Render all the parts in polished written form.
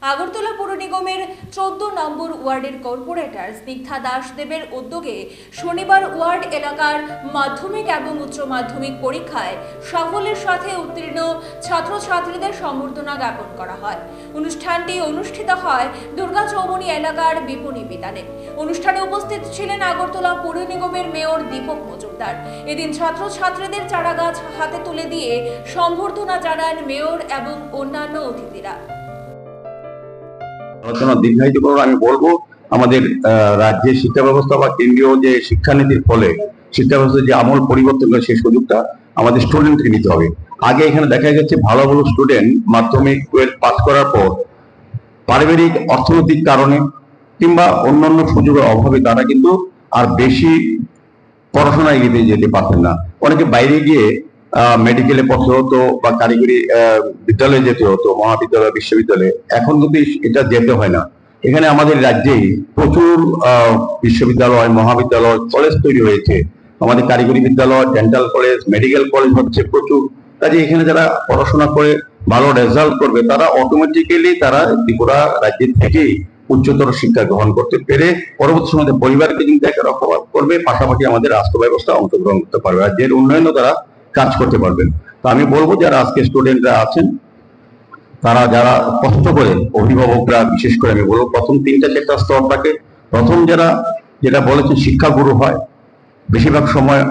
আগরতলা পৌর নিগমের 14 নম্বর ওয়ার্ডের কর্পোরেটর স্নিগ্ধা দাসদেবের উদ্যোগে শনিবার ওয়ার্ড এলাকার মাধ্যমিক এবং উচ্চ মাধ্যমিক পরীক্ষায় সাফল্যের সাথে উত্তীর্ণ ছাত্রছাত্রীদের সম্বর্ধনা জ্ঞাপন করা হয়। অনুষ্ঠানটি অনুষ্ঠিত হয় দুর্গা চৌমনি এলাকার বিপণী বিতানে। অনুষ্ঠানে উপস্থিত ছিলেন আগরতলা পৌর নিগমের মেয়র দীপক মজুমদার। এদিন ছাত্রছাত্রীদের চারাগাছ হাতে তুলে দিয়ে সম্বর্ধনা জানান মেয়র এবং অন্যান্য অতিথিরা। আলোচনা দীর্ঘায়িত করার আমি বলবো, আমাদের রাজ্যের শিক্ষা ব্যবস্থা বা কেন্দ্রীয় যে শিক্ষানীতির ফলে শিক্ষা ব্যবস্থার যে আমূল পরিবর্তন করে সেই সুযোগটা আমাদের স্টুডেন্টকে নিতে হবে। আগে এখানে দেখা গেছে ভালো ভালো স্টুডেন্ট মাধ্যমিক 12 পাস করার পর পারিবারিক অর্থনৈতিক কারণে কিংবা অন্যান্য সুযোগের অভাবে তারা কিন্তু আর বেশি পড়াশোনা এগিয়ে যেতে পারতেন না। অনেকে বাইরে গিয়ে মেডিকেলে পড়তে হতো বা কারিগরি বিদ্যালয়ে যেতে হতো, মহাবিদ্যালয় বিশ্ববিদ্যালয়ে। এখন কিন্তু এটা যেতে হয় না। এখানে আমাদের রাজ্যেই প্রচুর বিশ্ববিদ্যালয়, মহাবিদ্যালয়, কলেজ তৈরি হয়েছে। আমাদের কারিগরি বিদ্যালয়, ডেন্টাল কলেজ, মেডিকেল কলেজ হচ্ছে প্রচুর। কাজে এখানে যারা পড়াশোনা করে ভালো রেজাল্ট করবে তারা অটোমেটিক্যালি তারা ত্রিপুরা রাজ্যের থেকেই উচ্চতর শিক্ষা গ্রহণ করতে পেরে পরবর্তী সময় পরিবারকে কিন্তু একটা রক্ষা করবে, পাশাপাশি আমাদের রাষ্ট্র ব্যবস্থা অংশগ্রহণ করতে পারবে, রাজ্যের উন্নয়নও তারা কাজ করতে পারবেন। তো আমি বলবো যারা আজকে স্টুডেন্টরা আছেন তারা যারা কষ্ট করে, অভিভাবকরা বিশেষ করে আমি বলবো প্রথম 3-4টা স্তর থাকে। প্রথম যারা যেটা বলেছেন শিক্ষাগুরু হয়, বেশিরভাগ সময়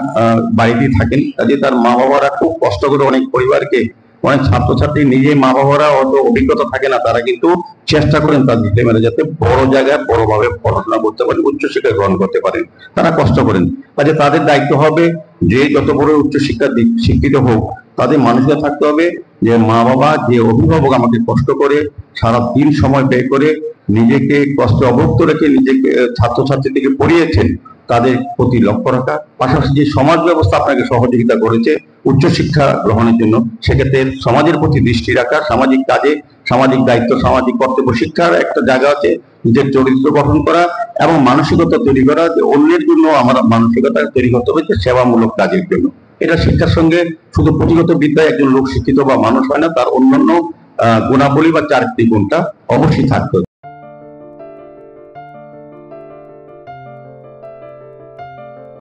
বাড়িতেই থাকেন। কাজে তার মা বাবারা খুব কষ্ট করে অনেক পরিবারকে, অনেক ছাত্রছাত্রী নিজে মা বাবারা অত অভিজ্ঞতা থাকে না, তারা কিন্তু চেষ্টা করেন তার ছেলেমেয়েরা যাতে বড় জায়গায় বড়ভাবে পড়াশোনা করতে পারেন, উচ্চশিক্ষা গ্রহণ করতে পারেন। তারা কষ্ট করেন। কাজে তাদের দায়িত্ব হবে যে যত বড় উচ্চশিক্ষা শিক্ষিত হোক, তাদের মানসিকতা থাকতে হবে যে মা বাবা, যে অভিভাবক আমাকে কষ্ট করে সারা দিন সময় ব্যয় করে নিজেকে কষ্টে অবক্ত রেখে নিজেকে ছাত্রছাত্রীদেরকে পড়িয়েছেন, তাদের প্রতি লক্ষ্য রাখা, পাশাপাশি যে সমাজ ব্যবস্থা আপনাকে সহযোগিতা করেছে উচ্চশিক্ষা গ্রহণের জন্য, সেক্ষেত্রে সমাজের প্রতি দৃষ্টি রাখা, সামাজিক কাজে, সামাজিক দায়িত্ব, সামাজিক কর্তব্য, শিক্ষার একটা জায়গা আছে নিজের চরিত্র গঠন করা এবং মানসিকতা তৈরি করা, যে অন্যের জন্য আমার মানসিকতা তৈরি করতে হবে সেবামূলক কাজের জন্য। এটা শিক্ষার সঙ্গে শুধু পুঁথিগত বিদ্যায় একজন লোক শিক্ষিত বা মানুষ হয় না, তার অন্যান্য গুণাবলী বা চারিত্রিক গুণটা অবশ্যই থাকতে হবে।